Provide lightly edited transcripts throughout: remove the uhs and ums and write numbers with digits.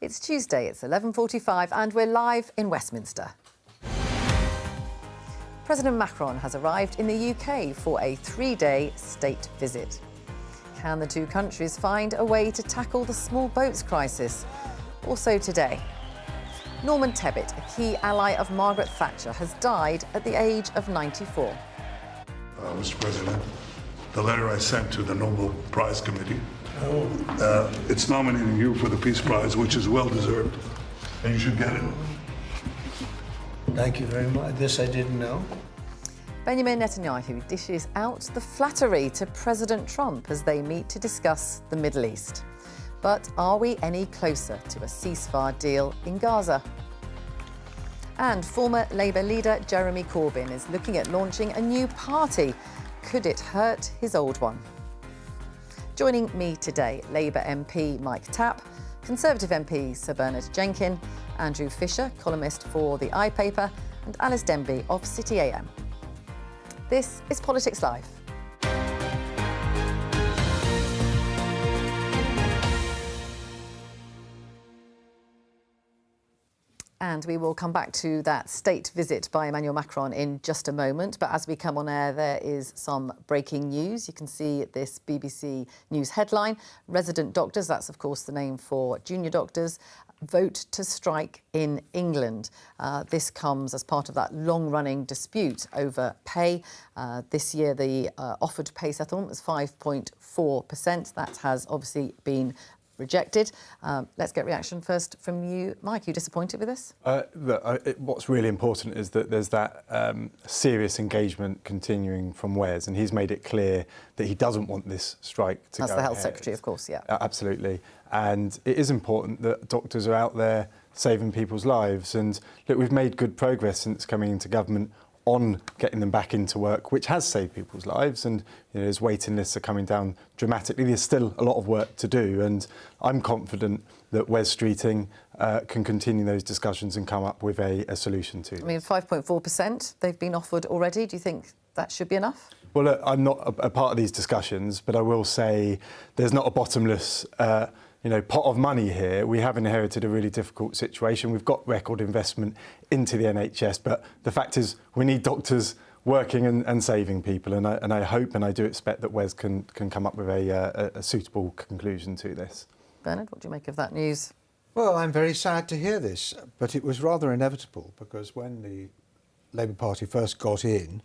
It's Tuesday, it's 11:45 and we're live in Westminster. President Macron has arrived in the UK for a 3-day state visit. Can the two countries find a way to tackle the small boats crisis? Also today, Norman Tebbit, a key ally of Margaret Thatcher, has died at the age of 94. Mr. President, the letter I sent to the Nobel Prize Committee, it's nominating you for the Peace Prize, which is well deserved, and you should get it. Thank you very much. This I didn't know. Benjamin Netanyahu dishes out the flattery to President Trump as they meet to discuss the Middle East. But are we any closer to a ceasefire deal in Gaza? And former Labour leader Jeremy Corbyn is looking at launching a new party. Could it hurt his old one? Joining me today, Labour MP Mike Tapp, Conservative MP Sir Bernard Jenkin, Andrew Fisher, columnist for the iPaper, and Alice Denby of City AM. This is Politics Live. And we will come back to that state visit by Emmanuel Macron in just a moment. But as we come on air, there is some breaking news. You can see this BBC News headline. Resident doctors, that's of course the name for junior doctors, vote to strike in England. This comes as part of that long-running dispute over pay. This year, the offered pay settlement was 5.4%. That has obviously been rejected. Let's get reaction first from you, Mike. Are you disappointed with this? What's really important is that there's that serious engagement continuing from Wes, and he's made it clear that he doesn't want this strike to go ahead. That's the Health Secretary, of course, yeah. Absolutely. And it is important that doctors are out there saving people's lives. And look, we've made good progress since coming into government on getting them back into work, which has saved people's lives. And as waiting lists are coming down dramatically, there's still a lot of work to do. And I'm confident that Wes Streeting can continue those discussions and come up with a solution to this. I mean, 5.4% they've been offered already. Do you think that should be enough? Well, look, I'm not a part of these discussions, but I will say there's not a bottomless pot of money here. We have inherited a really difficult situation. We've got record investment into the NHS, but the fact is we need doctors working and saving people. And I hope and I do expect that Wes can come up with a suitable conclusion to this. Bernard, what do you make of that news? Well, I'm very sad to hear this, but it was rather inevitable because when the Labour Party first got in,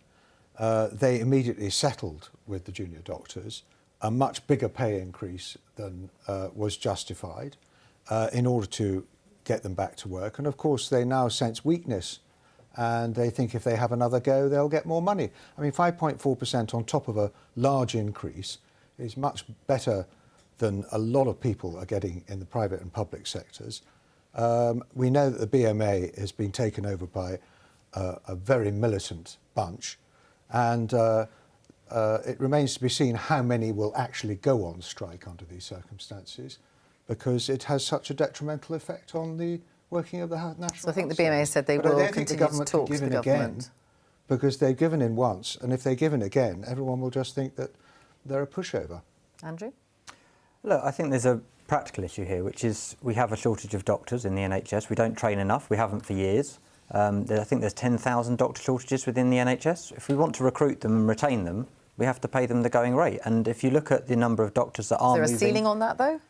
they immediately settled with the junior doctors a much bigger pay increase than was justified in order to get them back to work. And of course, they now sense weakness and they think if they have another go, they'll get more money. I mean, 5.4% on top of a large increase is much better than a lot of people are getting in the private and public sectors. We know that the BMA has been taken over by a very militant bunch, and it remains to be seen how many will actually go on strike under these circumstances, because it has such a detrimental effect on the working of the national. So I think the BMA said they will continue to talk to the government. Because they've given in once, and if they give in again, everyone will just think that they're a pushover. Andrew? Look, I think there's a practical issue here, which is we have a shortage of doctors in the NHS. We don't train enough. We haven't for years. I think there's 10,000 doctor shortages within the NHS. If we want to recruit them and retain them, we have to pay them the going rate. And if you look at the number of doctors that are moving... Is there a ceiling on that, though?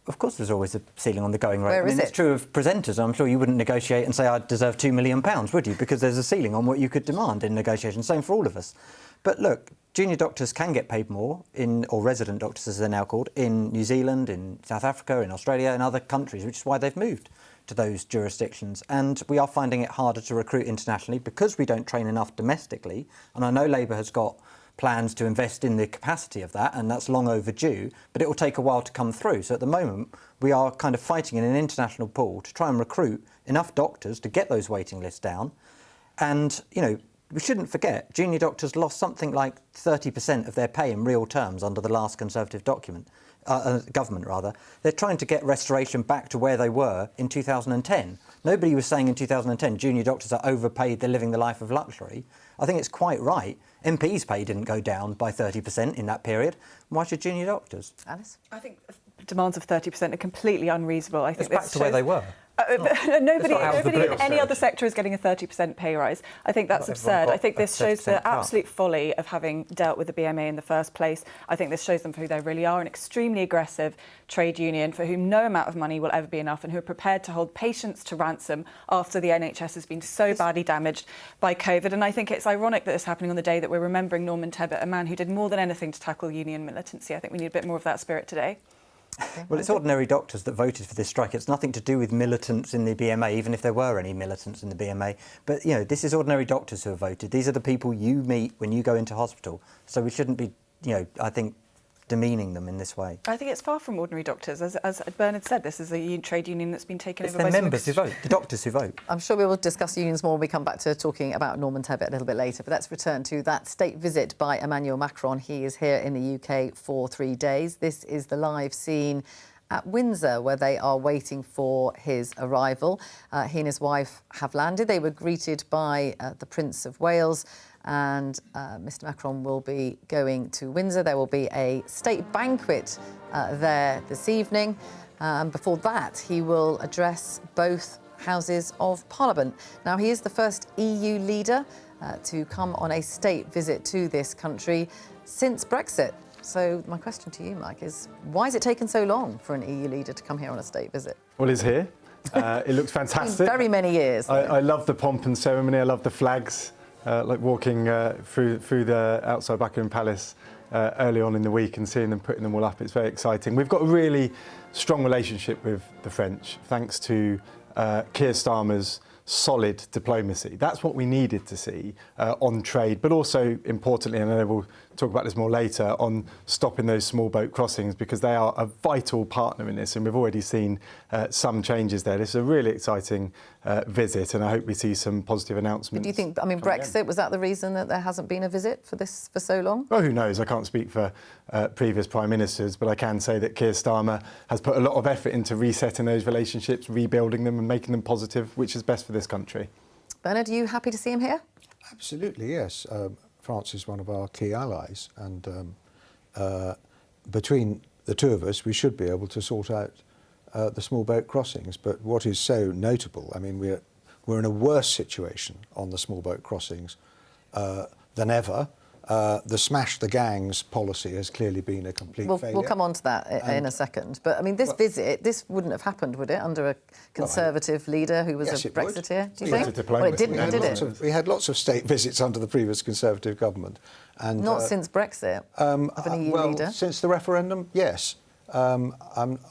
Of course there's always a ceiling on the going rate. Where is it? It's true of presenters. I'm sure you wouldn't negotiate and say I deserve £2 million, would you? Because there's a ceiling on what you could demand in negotiations. Same for all of us. But look, junior doctors can get paid more, or resident doctors as they're now called, in New Zealand, in South Africa, in Australia and other countries, which is why they've moved to those jurisdictions. And we are finding it harder to recruit internationally because we don't train enough domestically. And I know Labour has got plans to invest in the capacity of that, and that's long overdue, but it will take a while to come through. So at the moment, we are kind of fighting in an international pool to try and recruit enough doctors to get those waiting lists down. And, we shouldn't forget, junior doctors lost something like 30% of their pay in real terms under the last Conservative government. They're trying to get restoration back to where they were in 2010. Nobody was saying in 2010 junior doctors are overpaid, they're living the life of luxury. I think it's quite right. MPs' pay didn't go down by 30% in that period. Why should junior doctors? Alice? I think demands of 30% are completely unreasonable. I think it's back to where they were. Nobody in any other sector is getting a 30% pay rise. I think that's absurd. I think this shows the absolute folly of having dealt with the BMA in the first place. I think this shows them for who they really are, an extremely aggressive trade union for whom no amount of money will ever be enough and who are prepared to hold patients to ransom after the NHS has been so badly damaged by COVID. And I think it's ironic that it's happening on the day that we're remembering Norman Tebbit, a man who did more than anything to tackle union militancy. I think we need a bit more of that spirit today. Well, it's ordinary doctors that voted for this strike. It's nothing to do with militants in the BMA, even if there were any militants in the BMA. But, you know, this is ordinary doctors who have voted. These are the people you meet when you go into hospital. So we shouldn't be, you know, I think, demeaning them in this way. I think it's far from ordinary doctors. As Bernard said, this is a trade union that's been taken over by... It's the members who vote, the doctors who vote. I'm sure we will discuss unions more when we come back to talking about Norman Tebbit a little bit later, but let's return to that state visit by Emmanuel Macron. He is here in the UK for 3 days. This is the live scene at Windsor, where they are waiting for his arrival. He and his wife have landed. They were greeted by the Prince of Wales, and Mr Macron will be going to Windsor. There will be a state banquet there this evening. And before that, he will address both houses of Parliament. Now, he is the first EU leader to come on a state visit to this country since Brexit. So my question to you, Mike, is why has it taken so long for an EU leader to come here on a state visit? Well, he's here. It looks fantastic. Very many years. I love the pomp and ceremony. I love the flags, like walking through the outside Buckingham Palace early on in the week and seeing them putting them all up. It's very exciting. We've got a really strong relationship with the French, thanks to Keir Starmer's solid diplomacy. That's what we needed to see on trade, but also importantly, and I know we'll talk about this more later, on stopping those small boat crossings, because they are a vital partner in this, and we've already seen some changes there. This is a really exciting visit, and I hope we see some positive announcements. But do you think, I mean, Brexit, was that the reason that there hasn't been a visit for so long? Well, who knows? I can't speak for previous prime ministers, but I can say that Keir Starmer has put a lot of effort into resetting those relationships, rebuilding them and making them positive, which is best for this country. Bernard, are you happy to see him here? Absolutely, yes. France is one of our key allies, and between the two of us, we should be able to sort out the small boat crossings. But what is so notable, I mean, we're in a worse situation on the small boat crossings than ever. The smash the gangs policy has clearly been a complete failure. We'll come on to that in a second. But I mean, this visit, this wouldn't have happened, would it, under a Conservative leader who was a Brexiteer? Do you think? Well, it didn't, did it? We had lots of state visits under the previous Conservative government, and not since Brexit of an EU leader. Since the referendum, yes. I'm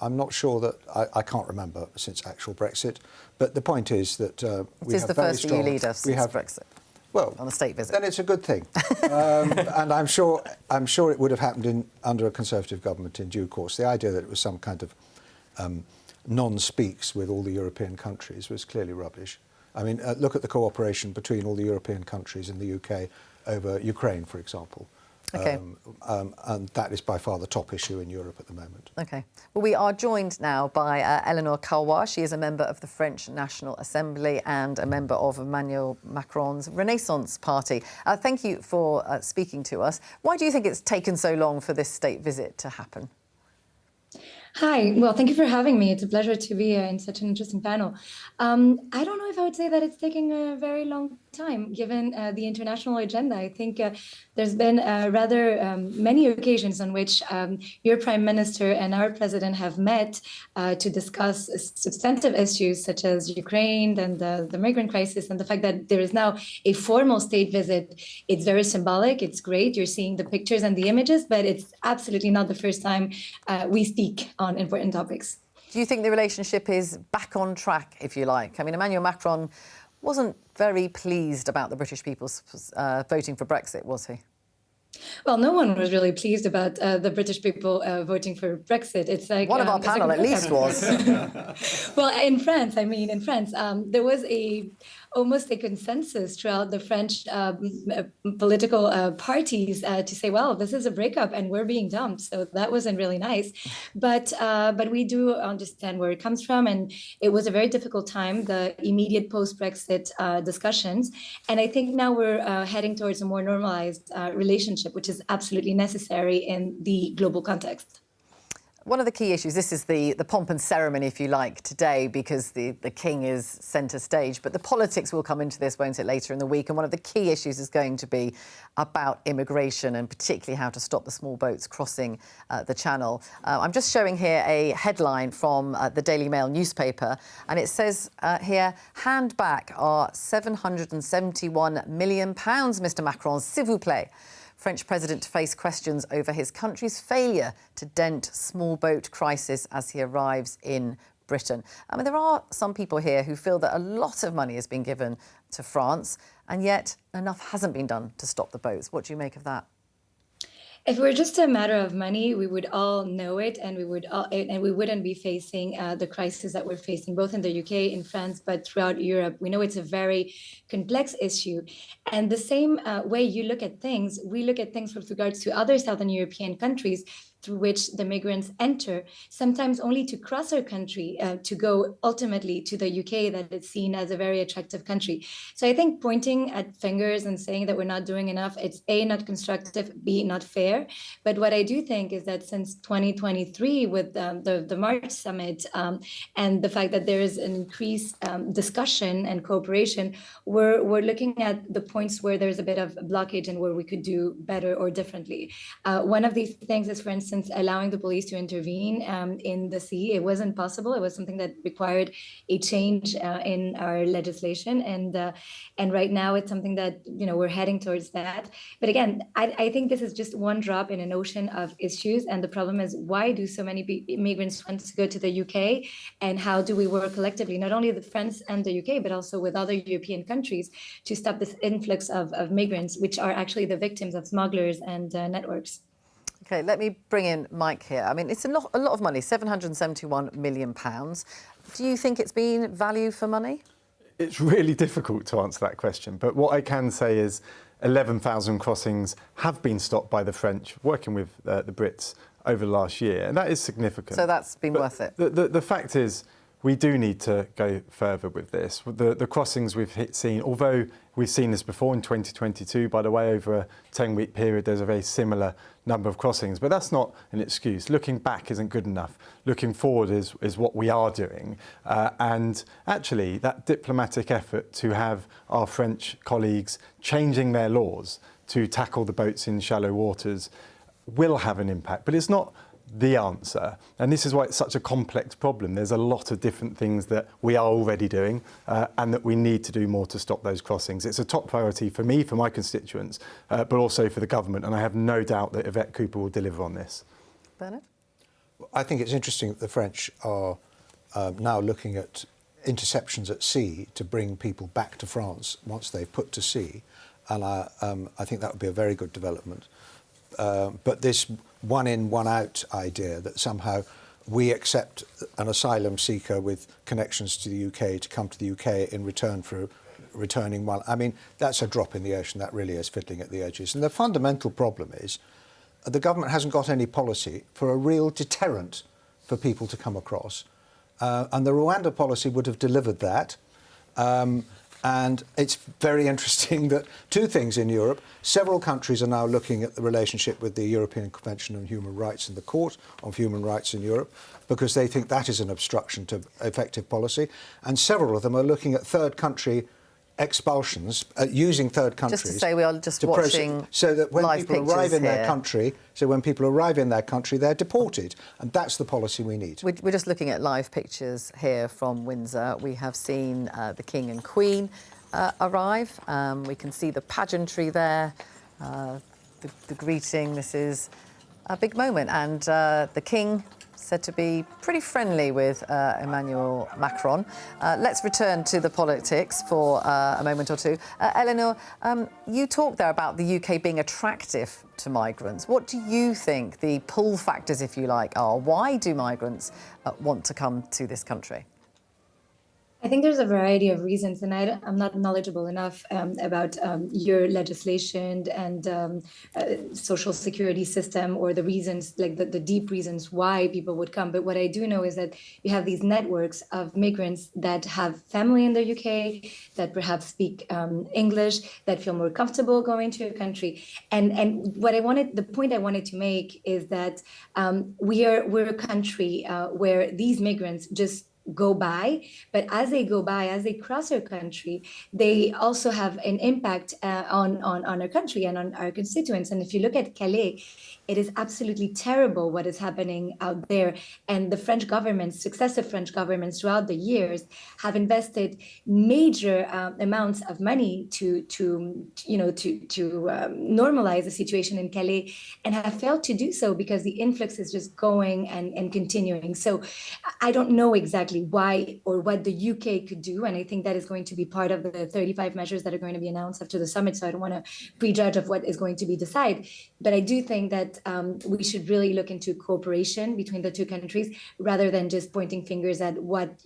not sure that I can't remember since actual Brexit. But the point is that we have the very first strong, EU leader since Brexit. Well, on a state visit. Then it's a good thing, and I'm sure it would have happened under a Conservative government in due course. The idea that it was some kind of non-speaks with all the European countries was clearly rubbish. I mean, look at the cooperation between all the European countries and the UK over Ukraine, for example. Okay. And that is by far the top issue in Europe at the moment. OK. Well, we are joined now by Eleanor Calwa. She is a member of the French National Assembly and a member of Emmanuel Macron's Renaissance Party. Thank you for speaking to us. Why do you think it's taken so long for this state visit to happen? Hi. Well, thank you for having me. It's a pleasure to be in such an interesting panel. I don't know if I would say that it's taking a very long time, given the international agenda. I think there's been rather many occasions on which your Prime Minister and our President have met to discuss substantive issues such as Ukraine and the migrant crisis, and the fact that there is now a formal state visit. It's very symbolic. It's great. You're seeing the pictures and the images, but it's absolutely not the first time we speak on important topics. Do you think the relationship is back on track, if you like? I mean, Emmanuel Macron wasn't very pleased about the British people voting for Brexit, was he? Well, no one was really pleased about the British people voting for Brexit. It's like one of our panel, at least, was. Well, in France, there was almost a consensus throughout the French political parties to say, well, this is a breakup and we're being dumped. So that wasn't really nice. But we do understand where it comes from. And it was a very difficult time, the immediate post-Brexit discussions. And I think now we're heading towards a more normalized relationship, which is absolutely necessary in the global context. One of the key issues, this is the pomp and ceremony, if you like, today, because the king is centre stage. But the politics will come into this, won't it, later in the week? And one of the key issues is going to be about immigration and particularly how to stop the small boats crossing the Channel. I'm just showing here a headline from the Daily Mail newspaper, and it says here, hand back our £771 million, Mr Macron, s'il vous plaît. French president to face questions over his country's failure to dent small boat crisis as he arrives in Britain. I mean, there are some people here who feel that a lot of money has been given to France, and yet enough hasn't been done to stop the boats. What do you make of that? If it were just a matter of money, we would all know it, and we wouldn't be facing the crisis that we're facing, both in the UK, in France, but throughout Europe. We know it's a very complex issue. And the same way you look at things, we look at things with regards to other Southern European countries through which the migrants enter, sometimes only to cross our country, to go ultimately to the UK, that is seen as a very attractive country. So I think pointing at fingers and saying that we're not doing enough, it's A, not constructive, B, not fair. But what I do think is that since 2023, with the March summit and the fact that there is an increased discussion and cooperation, we're looking at the points where there's a bit of blockage and where we could do better or differently. One of these things is, for instance, allowing the police to intervene in the sea. It wasn't possible. It was something that required a change in our legislation, and right now it's something that we're heading towards that. But again, I think this is just one drop in an ocean of issues, and the problem is, why do so many immigrants want to go to the UK, and how do we work collectively, not only the France and the UK, but also with other European countries, to stop this influx of migrants, which are actually the victims of smugglers and networks. OK, let me bring in Mike here. I mean, it's a lot of money, £771 million. Do you think it's been value for money? It's really difficult to answer that question, but what I can say is 11,000 crossings have been stopped by the French, working with the Brits over the last year, and that is significant. So that's been worth it? The fact is, we do need to go further with this. The crossings we've seen, although we've seen this before in 2022, by the way, over a 10-week period, there's a very similar number of crossings. But that's not an excuse. Looking back isn't good enough. Looking forward is what we are doing. And actually, that diplomatic effort to have our French colleagues changing their laws to tackle the boats in shallow waters will have an impact. But it's not the answer, and this is why it's such a complex problem. There's a lot of different things that we are already doing and that we need to do more to stop those crossings. It's a top priority for me, for my constituents, but also for the government, and I have no doubt that Yvette Cooper will deliver on this. Bernard? I think it's interesting that the French are now looking at interceptions at sea to bring people back to France once they've put to sea, and I think that would be a very good development. But this one in, one out idea that somehow we accept an asylum seeker with connections to the UK to come to the UK in return for returning one, I mean, that's a drop in the ocean. That really is fiddling at the edges. And the fundamental problem is the government hasn't got any policy for a real deterrent for people to come across. And the Rwanda policy would have delivered that. And it's very interesting that two things in Europe, several countries are now looking at the relationship with the European Convention on Human Rights and the Court of Human Rights in Europe, because they think that is an obstruction to effective policy. And several of them are looking at third country expulsions, using third countries. Just to say, we are just watching so that when live people arrive in here. their country, they're deported, and that's the policy we need. We're just looking at live pictures here from Windsor. We have seen the King and Queen arrive. We can see the pageantry there, the greeting. This is a big moment, and the King said to be pretty friendly with Emmanuel Macron. Let's return to the politics for a moment or two. Eleanor, you talked there about the UK being attractive to migrants. What do you think the pull factors, if you like, are? Why do migrants want to come to this country? I think there's a variety of reasons, and I'm not knowledgeable enough about your legislation and social security system, or the reasons, like the deep reasons why people would come. But what I do know is that you have these networks of migrants that have family in the UK, that perhaps speak English, that feel more comfortable going to your country. And the point I wanted to make is that we're a country where these migrants just go by, but as they cross our country, they also have an impact on our country and on our constituents. And if you look at Calais, it is absolutely terrible what is happening out there. And the French governments, successive French governments throughout the years, have invested major amounts of money to normalize the situation in Calais, and have failed to do so because the influx is just going and continuing. So I don't know exactly why or what the UK could do, and I think that is going to be part of the 35 measures that are going to be announced after the summit. So I don't want to prejudge of what is going to be decided, but I do think that we should really look into cooperation between the two countries rather than just pointing fingers at what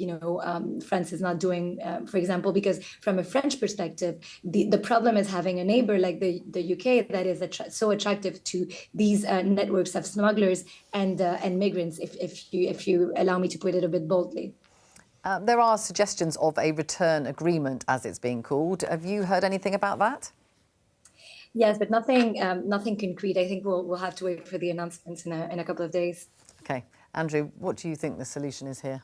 France is not doing, for example, because from a French perspective, the problem is having a neighbor like the UK that is so attractive to these networks of smugglers and migrants, if you allow me to put it a bit boldly. There are suggestions of a return agreement, as it's being called. Have you heard anything about that? Yes, but nothing concrete. I think we'll have to wait for the announcements in a couple of days. OK. Andrew, what do you think the solution is here?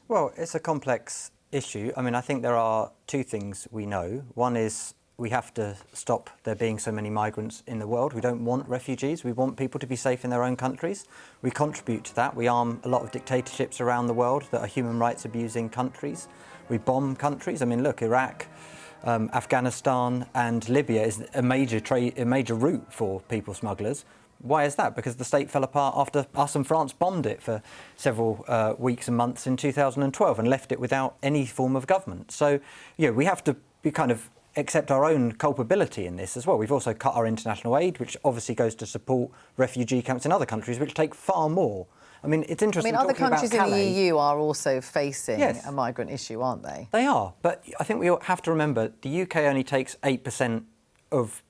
Well, it's a complex issue. I mean, I think there are two things we know. One is we have to stop there being so many migrants in the world. We don't want refugees. We want people to be safe in their own countries. We contribute to that. We arm a lot of dictatorships around the world that are human rights abusing countries. We bomb countries. I mean, look, Iraq, Afghanistan and Libya is a major route for people smugglers. Why is that? Because the state fell apart after us and France bombed it for several weeks and months in 2012 and left it without any form of government. So, we have to be kind of accept our own culpability in this as well. We've also cut our international aid, which obviously goes to support refugee camps in other countries, which take far more. I mean, it's interesting. I mean, other countries in the EU EU are also facing a migrant issue, aren't they? They are, but I think we have to remember the UK only takes 8% of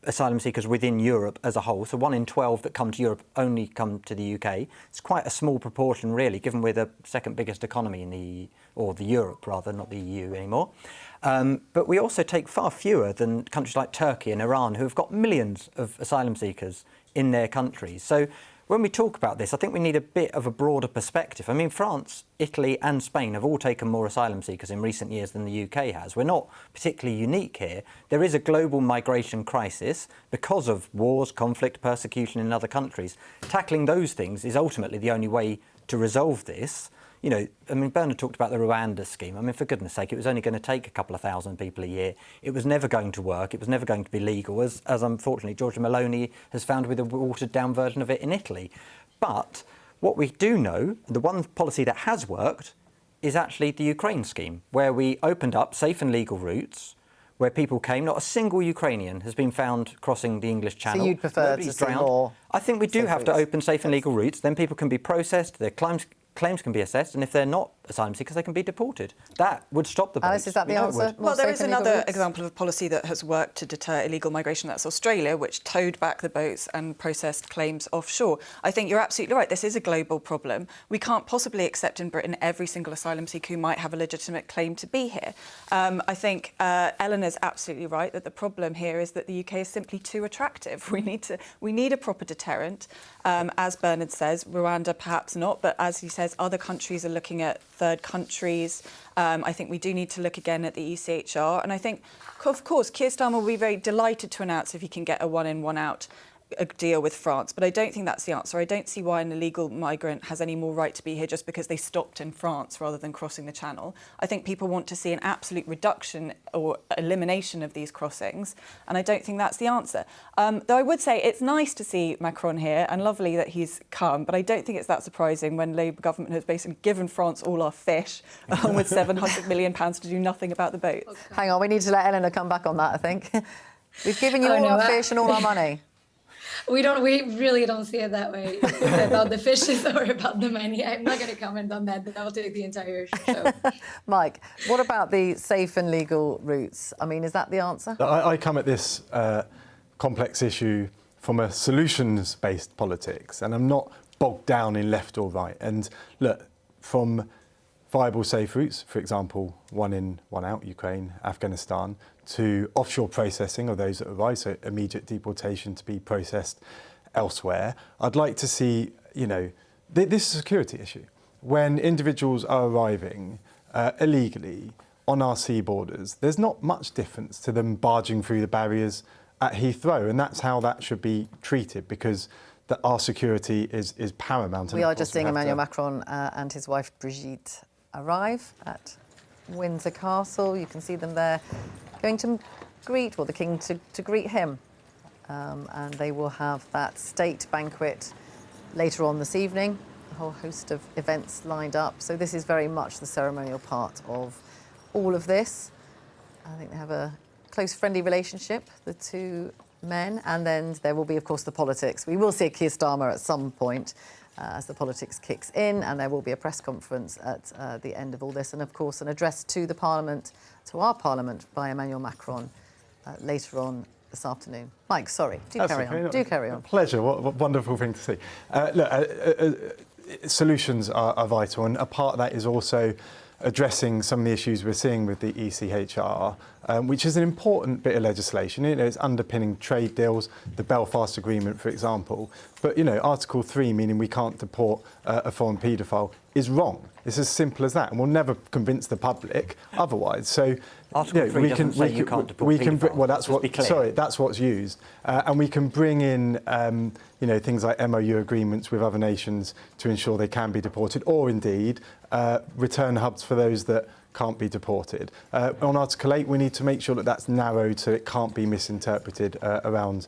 asylum seekers within Europe as a whole. So 1 in 12 that come to Europe only come to the UK. It's quite a small proportion, really, given we're the second biggest economy in the Europe, rather, not the EU anymore. But we also take far fewer than countries like Turkey and Iran, who have got millions of asylum seekers in their countries. So when we talk about this, I think we need a bit of a broader perspective. I mean, France, Italy and Spain have all taken more asylum seekers in recent years than the UK has. We're not particularly unique here. There is a global migration crisis because of wars, conflict, persecution in other countries. Tackling those things is ultimately the only way to resolve this. I mean, Bernard talked about the Rwanda scheme. I mean, for goodness sake, it was only going to take a couple of thousand people a year. It was never going to work. It was never going to be legal, as unfortunately Giorgia Meloni has found with a watered-down version of it in Italy. But what we do know, the one policy that has worked, is actually the Ukraine scheme, where we opened up safe and legal routes, where people came. Not a single Ukrainian has been found crossing the English Channel. So you'd prefer to see more? I think we do have to open safe and legal routes. Then people can be processed, their claims can be assessed, and if they're not asylum seekers, they can be deported. That would stop the boats. Alice, is that the answer? Well, there is another example of policy that has worked to deter illegal migration. That's Australia, which towed back the boats and processed claims offshore. I think you're absolutely right. This is a global problem. We can't possibly accept in Britain every single asylum seeker who might have a legitimate claim to be here. I think Eleanor's absolutely right that the problem here is that the UK is simply too attractive. We need a proper deterrent. As Bernard says, Rwanda perhaps not, but as he says, other countries are looking at third countries. I think we do need to look again at the ECHR. And I think, of course, Keir Starmer will be very delighted to announce if he can get a one in, one out a deal with France. But I don't think that's the answer. I don't see why an illegal migrant has any more right to be here just because they stopped in France rather than crossing the Channel. I think people want to see an absolute reduction or elimination of these crossings. And I don't think that's the answer. Though I would say it's nice to see Macron here and lovely that he's come, but I don't think it's that surprising when Labour government has basically given France all our fish with £700 million to do nothing about the boats. Okay. Hang on, we need to let Eleanor come back on that, I think. We've given you all our fish and all our money. We really don't see it that way about the fishes or about the money. I'm not going to comment on that. That will take the entire show. Mike, what about the safe and legal routes? I mean, is that the answer? I come at this complex issue from a solutions-based politics, and I'm not bogged down in left or right. And look, from viable safe routes, for example, one in, one out, Ukraine, Afghanistan, to offshore processing of those that arrive, so immediate deportation to be processed elsewhere. I'd like to see, this is a security issue. When individuals are arriving illegally on our sea borders, there's not much difference to them barging through the barriers at Heathrow, and that's how that should be treated, because our security is paramount. We are just seeing Emmanuel Macron and his wife Brigitte arrive at Windsor Castle. You can see them there going to greet, the King to greet him. And they will have that state banquet later on this evening. A whole host of events lined up. So this is very much the ceremonial part of all of this. I think they have a close, friendly relationship, the two men. And then there will be, of course, the politics. We will see a Keir Starmer at some point as the politics kicks in, and there will be a press conference at the end of all this, and of course an address to the Parliament, to our Parliament, by Emmanuel Macron later on this afternoon. Mike, sorry, carry on. Do carry on. Pleasure. What a wonderful thing to see. Solutions are vital, and a part of that is also addressing some of the issues we're seeing with the ECHR, which is an important bit of legislation. It's underpinning trade deals, the Belfast Agreement, for example. But, Article 3, meaning we can't deport a foreign paedophile, is wrong. It's as simple as that, and we'll never convince the public otherwise. So, Article 3 doesn't say you can't deport paedophiles. Well, that's what's used, and we can bring in, things like MOU agreements with other nations to ensure they can be deported, or indeed return hubs for those that can't be deported. On Article 8, we need to make sure that that's narrowed so it can't be misinterpreted around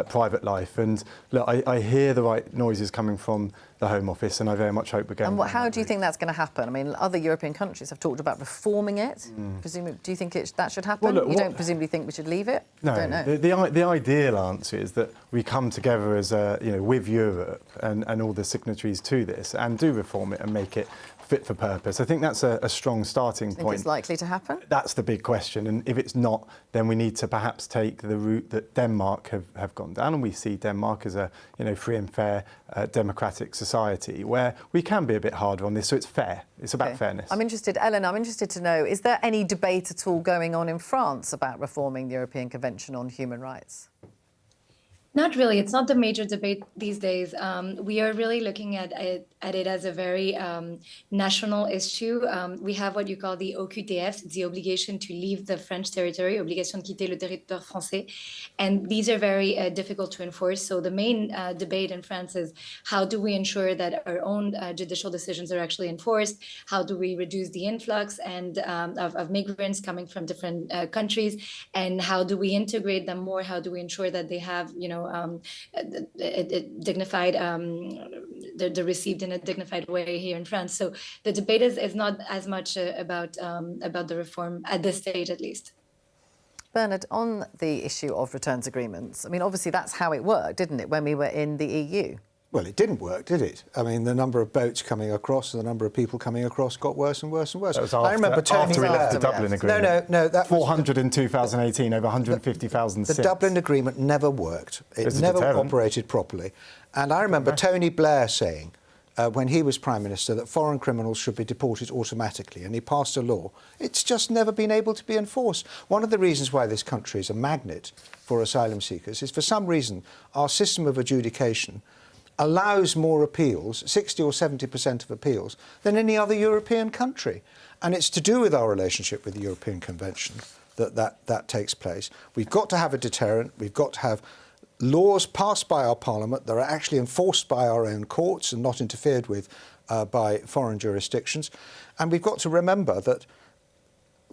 private life. And look, I hear the right noises coming from the Home Office, and I very much hope we're going. And how do you think that's going to happen? I mean, other European countries have talked about reforming it. Presumably, do you think that should happen? Well, look, you don't presumably think we should leave it? No. I don't know. The ideal answer is that we come together as with Europe and all the signatories to this, and do reform it and make it fit for purpose. I think that's a strong starting point. Think it's likely to happen? That's the big question, and if it's not, then we need to perhaps take the route that Denmark have gone down, and we see Denmark as a free and fair democratic society where we can be a bit harder on this, so it's fair. It's about fairness. I'm interested to know, is there any debate at all going on in France about reforming the European Convention on Human Rights? Not really. It's not the major debate these days. We are really looking at it as a very national issue. We have what you call the OQTF, it's the obligation to leave the French territory, obligation de quitter le territoire français. And these are very difficult to enforce. So the main debate in France is how do we ensure that our own judicial decisions are actually enforced? How do we reduce the influx of migrants coming from different countries? And how do we integrate them more? How do we ensure that they have, dignified, they're received in a dignified way here in France. So the debate is not as much about the reform at this stage, at least. Bernard, on the issue of returns agreements, I mean, obviously that's how it worked, didn't it, when we were in the EU? Well, it didn't work, did it? I mean, the number of boats coming across and the number of people coming across got worse and worse and worse. That was after we left the Dublin Agreement. No, that 400 in 2018, over 150,000 since. The Dublin Agreement never worked. It never operated properly. And I remember Tony Blair saying, when he was Prime Minister, that foreign criminals should be deported automatically, and he passed a law. It's just never been able to be enforced. One of the reasons why this country is a magnet for asylum seekers is, for some reason, our system of adjudication allows more appeals, 60 or 70% of appeals, than any other European country. And it's to do with our relationship with the European Convention that takes place. We've got to have a deterrent. We've got to have laws passed by our Parliament that are actually enforced by our own courts and not interfered with by foreign jurisdictions. And we've got to remember that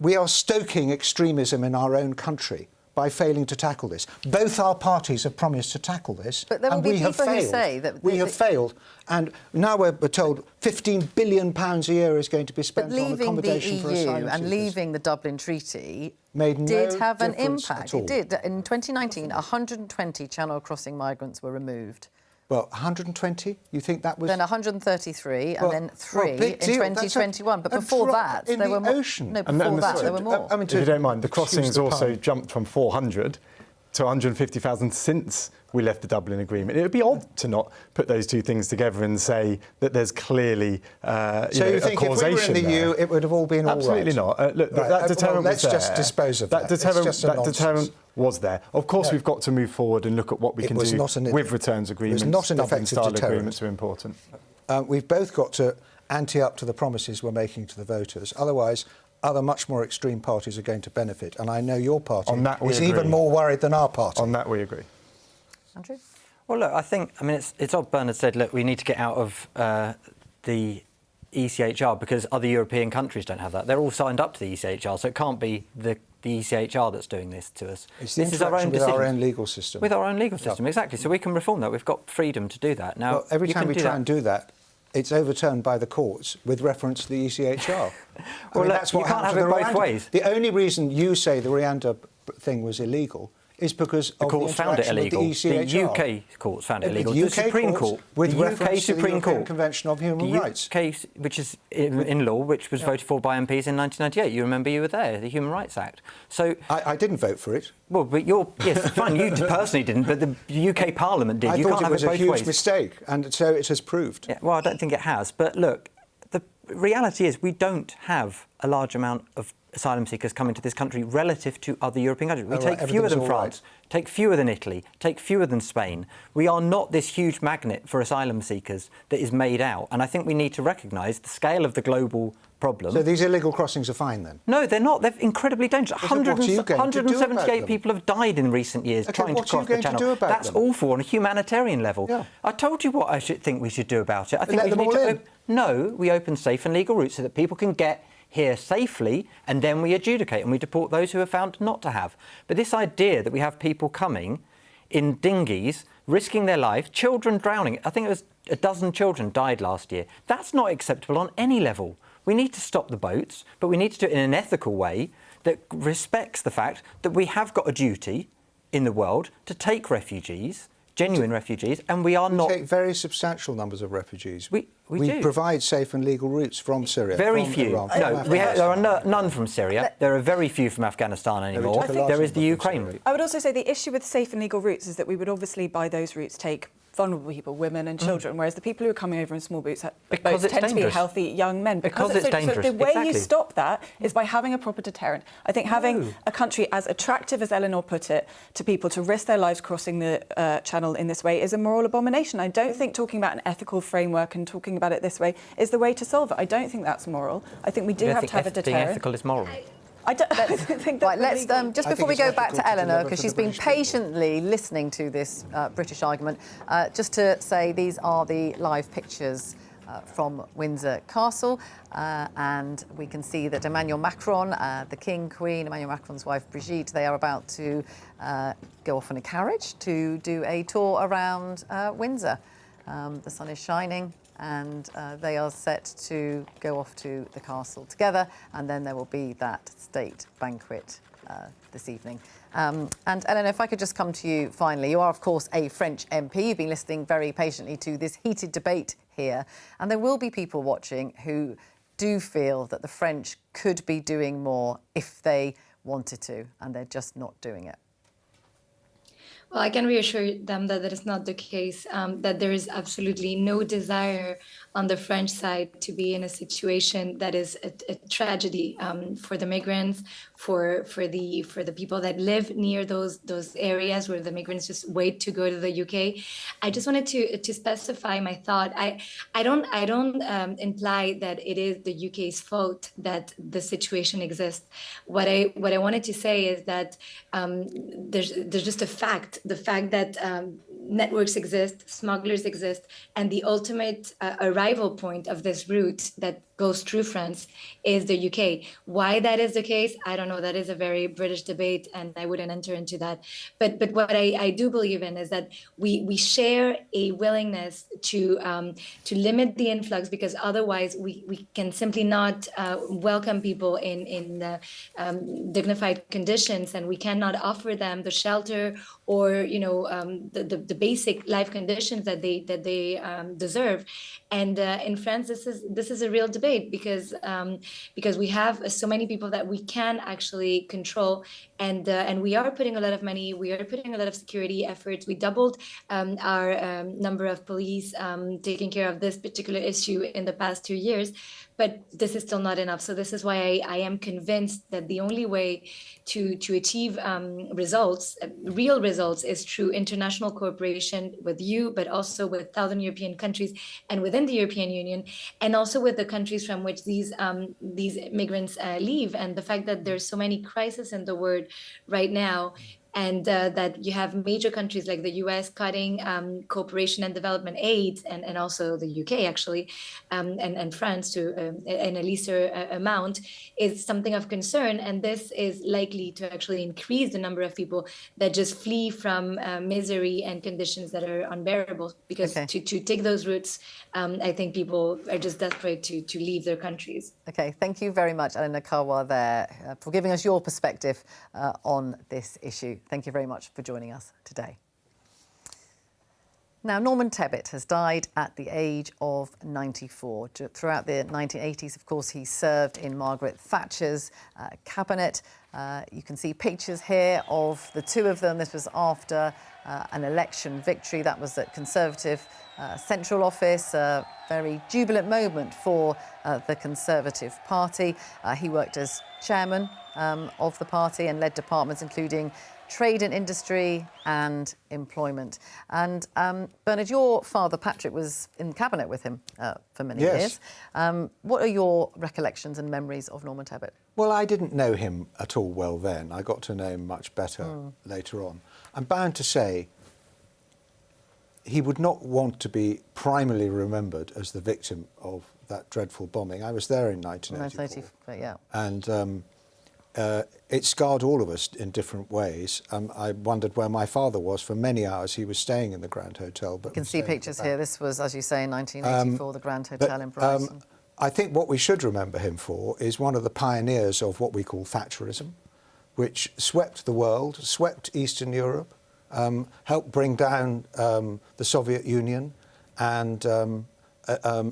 we are stoking extremism in our own country by failing to tackle this. Both our parties have promised to tackle this, but there will and be we have people who failed. say that we have failed, and now we're told £15 billion a year is going to be spent on accommodation for asylum seekers. Leaving the EU and leaving the Dublin Treaty did have an impact. It did. In 2019, 120 Channel crossing migrants were removed. Well, 120? You think that was... Then 133, and then 3 in big deal. 2021. But before that, there were more. Ocean. No, before that, there were more. If you don't mind, the crossings also jumped from 400 to 150,000 since we left the Dublin Agreement. It would be odd to not put those two things together and say that there's clearly so you think a causation if we were in the EU, it would have all been all right? Absolutely not. Look, that deterrent let's was there. just dispose of that. That deterrent was there. Of course, we've got to move forward and look at what we can do with returns agreements. It was not an effective deterrent. Agreements are important. We've both got to ante up to the promises we're making to the voters. Otherwise, other much more extreme parties are going to benefit. And I know your party is even more worried than our party. On that, we agree. Andrew? Well, look, it's odd Bernard said, look, we need to get out of the ECHR because other European countries don't have that. They're all signed up to the ECHR, so it can't be the ECHR that's doing this to us. It's the interaction with our own legal system. With our own legal system, exactly. So we can reform that. We've got freedom to do that. Now, well, every time we try and do that, it's overturned by the courts with reference to the ECHR. That's what you can't have it both ways. The only reason you say the Rwanda thing was illegal is because the courts found it illegal. The UK courts found it illegal. The UK Supreme Court, with the reference UK to the Supreme European Court, Convention of Human Rights, UK, which is in law, which was voted for by MPs in 1998. You remember you were there, the Human Rights Act. So I didn't vote for it. Well, but yes, fine. You personally didn't, but the UK Parliament did. I thought it was a huge mistake, and so it has proved. Yeah, well, I don't think it has. But look, the reality is we don't have a large amount of asylum seekers coming to this country relative to other European countries. We take fewer than France, take fewer than Italy, take fewer than Spain. We are not this huge magnet for asylum seekers that is made out. And I think we need to recognise the scale of the global problem. So these illegal crossings are fine then? No, they're not. They're incredibly dangerous. 178 people have died in recent years trying to cross the channel. That's awful on a humanitarian level. Yeah. I told you what I think we should do about it. I think let them all in. No, we open safe and legal routes so that people can get here safely, and then we adjudicate and we deport those who are found not to have. But this idea that we have people coming in dinghies, risking their life, children drowning, I think it was a dozen children died last year. That's not acceptable on any level. We need to stop the boats, but we need to do it in an ethical way that respects the fact that we have got a duty in the world to take refugees, genuine refugees, and we take very substantial numbers of refugees. We do. Provide safe and legal routes from Syria. Very few. There are none from Syria. There are very few from Afghanistan anymore. There is the Ukraine route. I would also say the issue with safe and legal routes is that we would obviously, by those routes, take vulnerable people, women and children, whereas the people who are coming over in small boats tend to be healthy young men. Because it's dangerous. So the way you stop that is by having a proper deterrent. I think having a country as attractive as Eleanor put it to people to risk their lives crossing the channel in this way is a moral abomination. I don't think talking about an ethical framework and talking about it this way is the way to solve it. I don't think that's moral. I think we do have to have a deterrent. Being ethical is moral. I don't think that. Right, let's just before we go back to Eleanor, because she's been patiently listening to this British argument, just to say these are the live pictures from Windsor Castle, and we can see that Emmanuel Macron, the King, Queen, Emmanuel Macron's wife Brigitte, they are about to go off in a carriage to do a tour around Windsor. The sun is shining, and they are set to go off to the castle together, and then there will be that state banquet this evening. And Eleanor, if I could just come to you finally. You are, of course, a French MP. You've been listening very patiently to this heated debate here, and there will be people watching who do feel that the French could be doing more if they wanted to, and they're just not doing it. Well, I can reassure them that that is not the case, that there is absolutely no desire on the French side to be in a situation that is a tragedy for the migrants, for the people that live near those areas where the migrants just wait to go to the UK. I just wanted to specify my thought. I don't imply that it is the UK's fault that the situation exists. What I wanted to say is that there's just a fact. The fact that networks exist, smugglers exist, and the ultimate arrival point of this route that goes through France is the UK. Why that is the case, I don't know. That is a very British debate, and I wouldn't enter into that. But what I do believe in is that we share a willingness to limit the influx, because otherwise we can simply not welcome people in dignified conditions, and we cannot offer them the shelter or the basic life conditions that they deserve. And in France, this is a real debate, because we have so many people that we can actually control, and we are putting a lot of money, we are putting a lot of security efforts. We doubled our number of police taking care of this particular issue in the past 2 years. But this is still not enough. So this is why I am convinced that the only way to achieve results, real results, is through international cooperation with you, but also with southern European countries and within the European Union, and also with the countries from which these migrants leave. And the fact that there's so many crises in the world right now, and that you have major countries like the US cutting cooperation and development aid, and also the UK actually, and France to an a lesser amount, is something of concern. And this is likely to actually increase the number of people that just flee from misery and conditions that are unbearable. Because to take those routes, I think people are just desperate to leave their countries. Okay, thank you very much, Elena Karwar, there, for giving us your perspective on this issue. Thank you very much for joining us today. Now, Norman Tebbit has died at the age of 94. Throughout the 1980s, of course, he served in Margaret Thatcher's cabinet. You can see pictures here of the two of them. This was after an election victory. That was at Conservative Central Office, a very jubilant moment for the Conservative Party. He worked as chairman of the party and led departments including trade and industry and employment. And Bernard, your father Patrick was in cabinet with him for many years. What are your recollections and memories of Norman Tebbit? Well, I didn't know him at all well then. I got to know him much better later on. I'm bound to say he would not want to be primarily remembered as the victim of that dreadful bombing. I was there in 1984. Yeah. And it scarred all of us in different ways. I wondered where my father was for many hours. He was staying in the Grand Hotel. But you can see pictures here. This was, as you say, in 1984, the Grand Hotel in Brighton. I think what we should remember him for is one of the pioneers of what we call Thatcherism, which swept the world, swept Eastern Europe, helped bring down the Soviet Union, and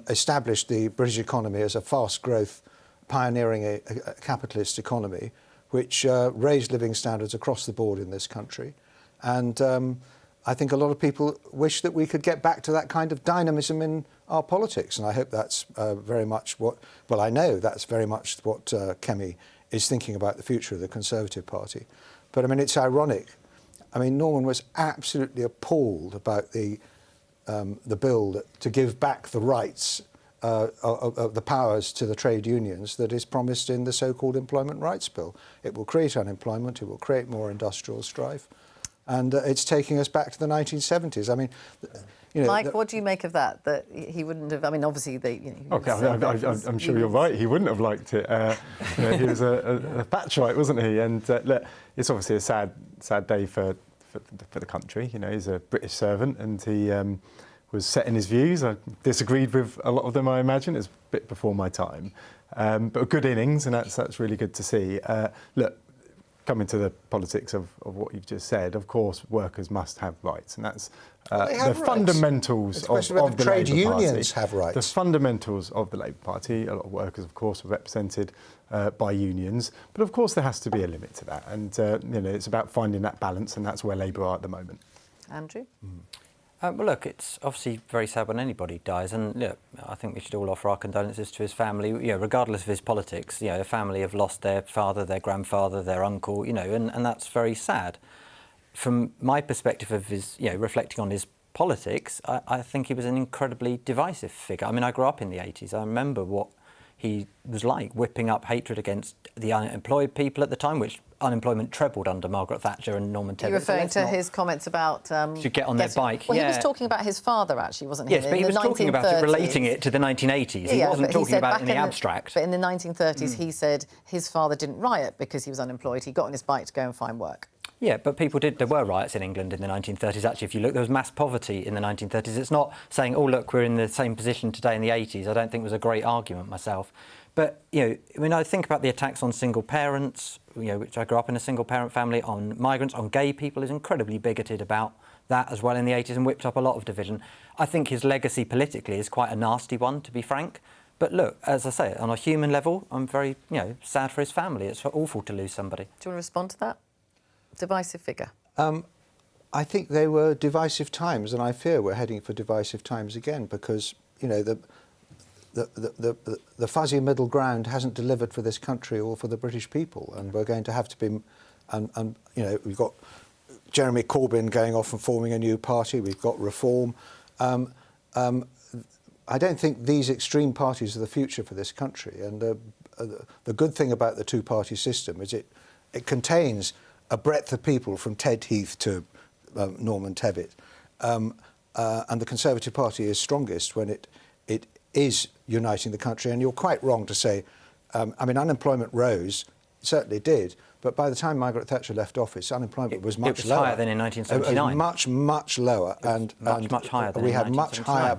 established the British economy as a fast-growth, pioneering a capitalist economy, which raised living standards across the board in this country. And I think a lot of people wish that we could get back to that kind of dynamism in our politics. And I hope that's very much what, well, I know that's very much what Kemi is thinking about the future of the Conservative Party. But I mean, it's ironic. I mean, Norman was absolutely appalled about the bill to give back the rights of the powers to the trade unions that is promised in the so-called Employment Rights Bill. It will create unemployment, it will create more industrial strife, and it's taking us back to the 1970s. I mean, you know, Mike, what do you make of that? That he wouldn't have, I mean, obviously they... I'm sure you're right, he wouldn't have liked it. He was a Thatcherite, wasn't he? And look, it's obviously a sad day for the country. You know, he's a British servant, and he was set in his views. I disagreed with a lot of them, I imagine. It's a bit before my time. But a good innings, and that's really good to see. Look, coming to the politics of what you've just said, of course, workers must have rights, and that's the fundamentals of the trade Labour Party. unions have rights. The fundamentals of the Labour Party. A lot of workers, of course, are represented by unions, but of course there has to be a limit to that, and you know, it's about finding that balance, and that's where Labour are at the moment. Andrew? Well, look, it's obviously very sad when anybody dies, and look, I think we should all offer our condolences to his family. You know, regardless of his politics, you know, the family have lost their father, their grandfather, their uncle, you know, and that's very sad. From my perspective of his, you know, reflecting on his politics, I think he was an incredibly divisive figure. I mean, I grew up in the 80s. I remember what he was like, whipping up hatred against the unemployed people at the time, which unemployment trebled under Margaret Thatcher and Norman Tebbit. You're referring to his comments about... should get on their bike. Well, he was talking about his father, actually, wasn't he? Yes, but he was talking about it, relating it to the 1980s. He wasn't talking about it in the abstract. But in the 1930s, he said his father didn't riot because he was unemployed. He got on his bike to go and find work. Yeah, but people did. There were riots in England in the 1930s. Actually, if you look, there was mass poverty in the 1930s. It's not saying, oh, look, we're in the same position today in the 80s. I don't think it was a great argument myself. But, I mean, I think about the attacks on single parents, which I grew up in a single-parent family, on migrants, on gay people, is incredibly bigoted about that as well in the 80s and whipped up a lot of division. I think his legacy politically is quite a nasty one, to be frank. But look, as I say, on a human level, I'm very, sad for his family. It's awful to lose somebody. Do you want to respond to that? Divisive figure. I think they were divisive times, and I fear we're heading for divisive times again because, the fuzzy middle ground hasn't delivered for this country or for the British people, and we're going to have to be... And we've got Jeremy Corbyn going off and forming a new party. We've got Reform. I don't think these extreme parties are the future for this country. And the good thing about the two-party system is it contains a breadth of people from Ted Heath to Norman Tebbit. And the Conservative Party is strongest when it is uniting the country. And you're quite wrong to say, unemployment rose, it certainly did, but by the time Margaret Thatcher left office, unemployment was much lower. Higher than in 1979. Much lower. Much higher than we in had much higher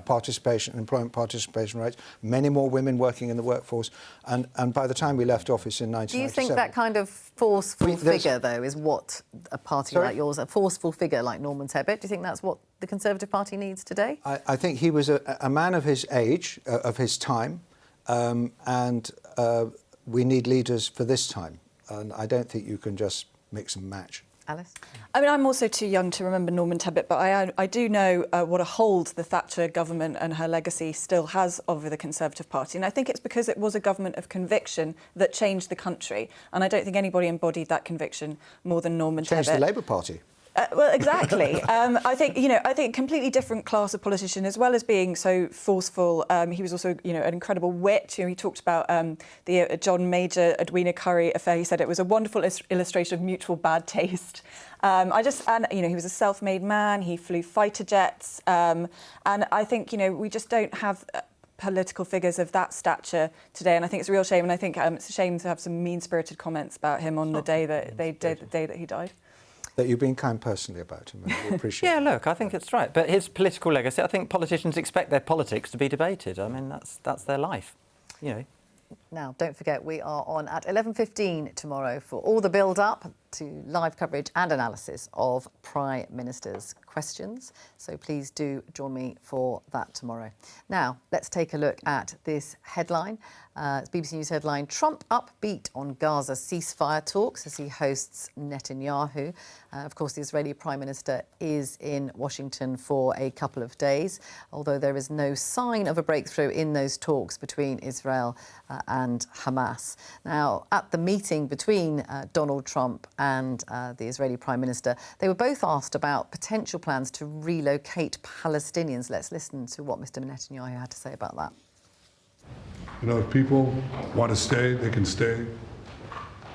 employment participation rates, many more women working in the workforce, and by the time we left office in 1997... Do you think that kind of forceful figure, though, is what a party like yours, a forceful figure like Norman Tebbit, do you think that's what the Conservative Party needs today? I think he was a man of his age, of his time, and we need leaders for this time. And I don't think you can just mix and match. Alice? I mean, I'm also too young to remember Norman Tebbit, but I do know what a hold the Thatcher government and her legacy still has over the Conservative Party. And I think it's because it was a government of conviction that changed the country. And I don't think anybody embodied that conviction more than Norman Tebbit. Changed the Labour Party. Well, exactly. I think completely different class of politician, as well as being so forceful. He was also, an incredible wit. He talked about the John Major Edwina Currie affair. He said it was a wonderful illustration of mutual bad taste. He was a self-made man. He flew fighter jets, and I think we just don't have political figures of that stature today, and I think it's a real shame. And I think it's a shame to have some mean-spirited comments about him on the day that he died. That you've been kind personally about him, and we appreciate Yeah, look, I think it's right. But his political legacy, I think politicians expect their politics to be debated. I mean, that's their life, Now, don't forget, we are on at 11:15 tomorrow for all the build-up to live coverage and analysis of Prime Minister's questions. So please do join me for that tomorrow. Now, let's take a look at this headline. It's BBC News headline, Trump upbeat on Gaza ceasefire talks as he hosts Netanyahu. Of course, the Israeli Prime Minister is in Washington for a couple of days, although there is no sign of a breakthrough in those talks between Israel and Hamas. Now, at the meeting between Donald Trump and the Israeli Prime Minister, they were both asked about potential plans to relocate Palestinians. Let's listen to what Mr. Netanyahu had to say about that. If people want to stay, they can stay.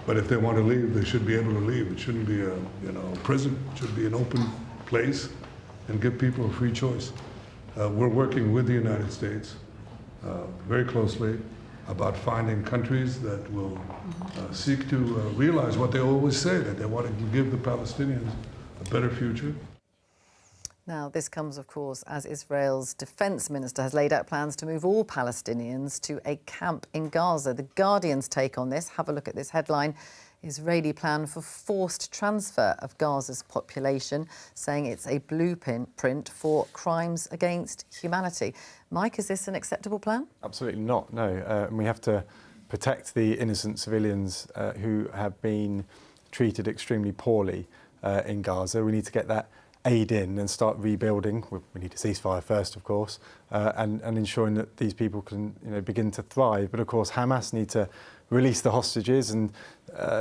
But if they want to leave, they should be able to leave. It shouldn't be a prison. It should be an open place and give people a free choice. We're working with the United States very closely about finding countries that will seek to realize what they always say, that they want to give the Palestinians a better future. Now, this comes, of course, as Israel's defence minister has laid out plans to move all Palestinians to a camp in Gaza. The Guardian's take on this, have a look at this headline, Israeli plan for forced transfer of Gaza's population, saying it's a blueprint for crimes against humanity. Mike, is this an acceptable plan? Absolutely not, no. And we have to protect the innocent civilians who have been treated extremely poorly in Gaza. We need to get that aid in and start rebuilding. We need a ceasefire first, of course, and ensuring that these people can begin to thrive. But of course, Hamas need to release the hostages, and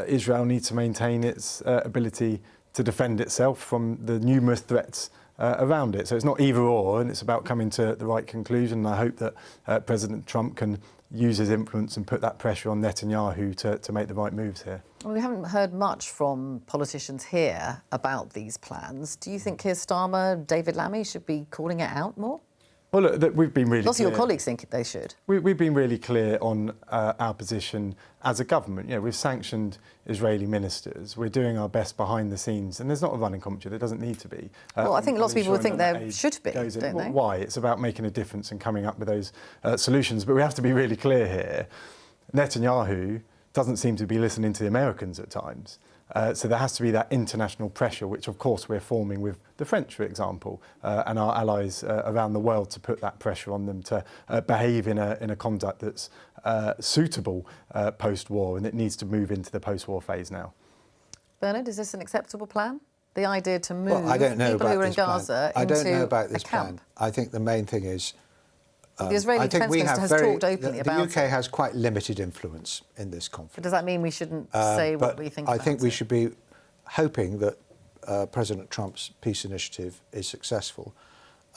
Israel needs to maintain its ability to defend itself from the numerous threats around it. So it's not either or, and it's about coming to the right conclusion. And I hope that President Trump can use his influence and put that pressure on Netanyahu to make the right moves here. Well, we haven't heard much from politicians here about these plans. Do you think Keir Starmer, David Lammy should be calling it out more? Well, look, we've been really Lots clear. of your colleagues think they should. We've been really clear on our position as a government. You know, we've sanctioned Israeli ministers. We're doing our best behind the scenes, and there's not a running commentary. There doesn't need to be. Well, I think lots of people would think ensuring that there aid should be, goes in. don't they? Why? It's about making a difference and coming up with those solutions. But we have to be really clear here. Netanyahu doesn't seem to be listening to the Americans at times. So there has to be that international pressure, which of course we're forming with the French, for example, and our allies around the world to put that pressure on them to behave in a conduct that's suitable post-war, and it needs to move into the post-war phase now. Bernard, is this an acceptable plan? The idea to move I don't know people about who are in this plan. Gaza I don't know into about a this camp? plan. I think the main thing is The Israeli I think Defence we Minister have has very, talked openly the about UK it. has quite limited influence in this conflict. But does that mean we shouldn't say what we think I about think we it? should be hoping that President Trump's peace initiative is successful.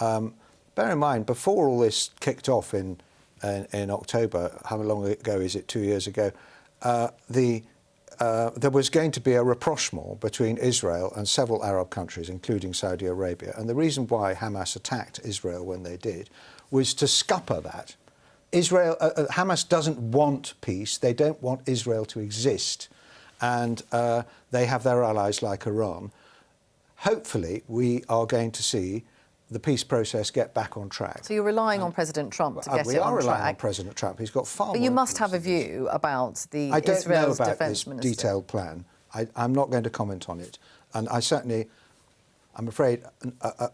Bear in mind, before all this kicked off in October, how long ago is it, 2 years ago, there was going to be a rapprochement between Israel and several Arab countries, including Saudi Arabia. And the reason why Hamas attacked Israel when they did was to scupper that. Hamas doesn't want peace. They don't want Israel to exist. And they have their allies like Iran. Hopefully, we are going to see the peace process get back on track. So you're relying on President Trump to get it on track? We are relying on President Trump. He's got far more... But you must have a influence view about the I don't Israel's know about defence this minister. detailed plan. I'm not going to comment on it. And I'm afraid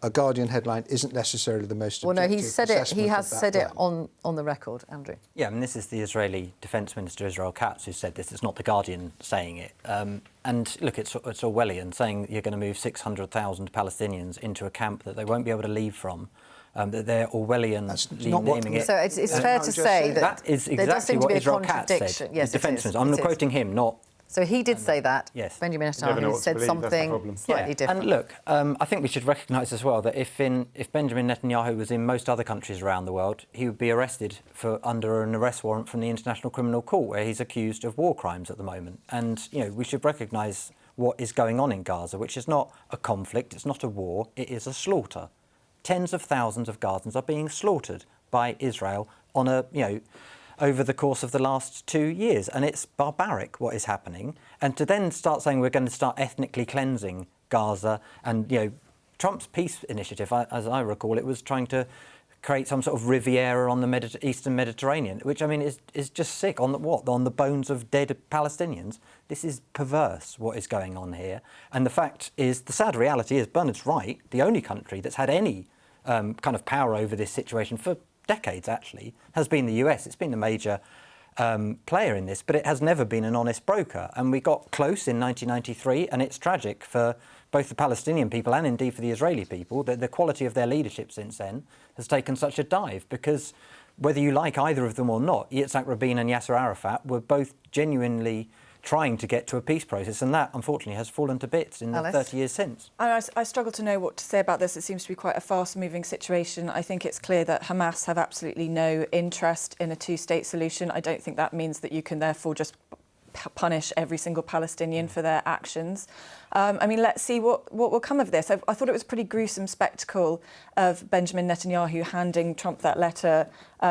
a Guardian headline isn't necessarily the most Well, no, objective he said it. He assessment has of that said it plan. on the record, Andrew. Yeah, I mean, this is the Israeli Defence Minister, Israel Katz, who said this. It's not the Guardian saying it. And look, it's Orwellian, saying you're going to move 600,000 Palestinians into a camp that they won't be able to leave from. That they're Orwellianly naming it. So it's fair to say that is there does exactly seem to what be a Israel Katz contradiction. said. Yes, the defence minister. I'm quoting him, not. So he did say that. Yes. Benjamin Never know Netanyahu what to said believe, that's the something problem. slightly different. And look, I think we should recognise as well that if Benjamin Netanyahu was in most other countries around the world, he would be arrested under an arrest warrant from the International Criminal Court, where he's accused of war crimes at the moment. And we should recognise what is going on in Gaza, which is not a conflict, it's not a war, it is a slaughter. Tens of thousands of Gazans are being slaughtered by Israel on over the course of the last 2 years. And it's barbaric what is happening. And to then start saying we're going to start ethnically cleansing Gaza and, Trump's peace initiative, as I recall, it was trying to create some sort of Riviera on the Eastern Mediterranean, which, I mean, is just sick. On the bones of dead Palestinians? This is perverse, what is going on here. And the fact is, the sad reality is, Bernard's right, the only country that's had any kind of power over this situation for decades, actually, has been the US. It's been the major player in this, but it has never been an honest broker. And we got close in 1993, and it's tragic for both the Palestinian people and indeed for the Israeli people that the quality of their leadership since then has taken such a dive, because whether you like either of them or not, Yitzhak Rabin and Yasser Arafat were both genuinely trying to get to a peace process, and that, unfortunately, has fallen to bits in the 30 years since. I struggle to know what to say about this. It seems to be quite a fast-moving situation. I think it's clear that Hamas have absolutely no interest in a two-state solution. I don't think that means that you can therefore just punish every single Palestinian for their actions. I mean, let's see what will come of this. I thought it was a pretty gruesome spectacle of Benjamin Netanyahu handing Trump that letter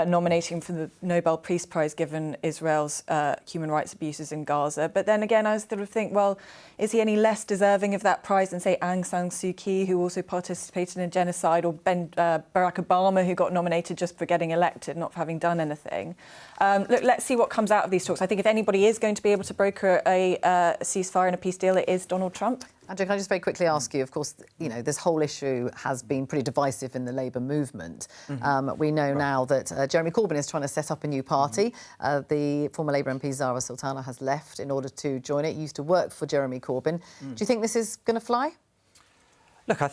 nominating him for the Nobel Peace Prize given Israel's human rights abuses in Gaza. But then again, I sort of think, well, is he any less deserving of that prize than, say, Aung San Suu Kyi, who also participated in a genocide, or Barack Obama, who got nominated just for getting elected, not for having done anything? Look, let's see what comes out of these talks. I think if anybody is going to be able to broker a ceasefire and a peace deal, it is Donald Trump. Andrew, can I just very quickly ask you, of course, this whole issue has been pretty divisive in the Labour movement. Mm-hmm. We know now that Jeremy Corbyn is trying to set up a new party. The former Labour MP Zara Sultana has left in order to join it. He used to work for Jeremy Corbyn. Do you think this is going to fly? Look, I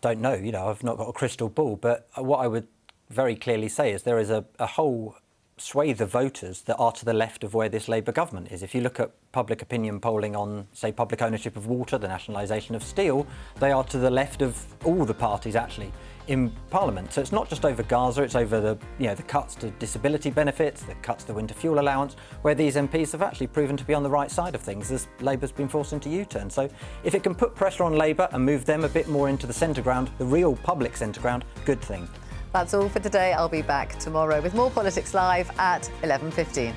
don't know. I've not got a crystal ball, but what I would very clearly say is there is a whole swathe of voters that are to the left of where this Labour government is. If you look at public opinion polling on, say, public ownership of water, the nationalisation of steel, they are to the left of all the parties, actually, in Parliament. So it's not just over Gaza, it's over the cuts to disability benefits, the cuts to winter fuel allowance, where these MPs have actually proven to be on the right side of things as Labour's been forced into U-turn. So if it can put pressure on Labour and move them a bit more into the centre ground, the real public centre ground, good thing. That's all for today. I'll be back tomorrow with more Politics Live at 11:15.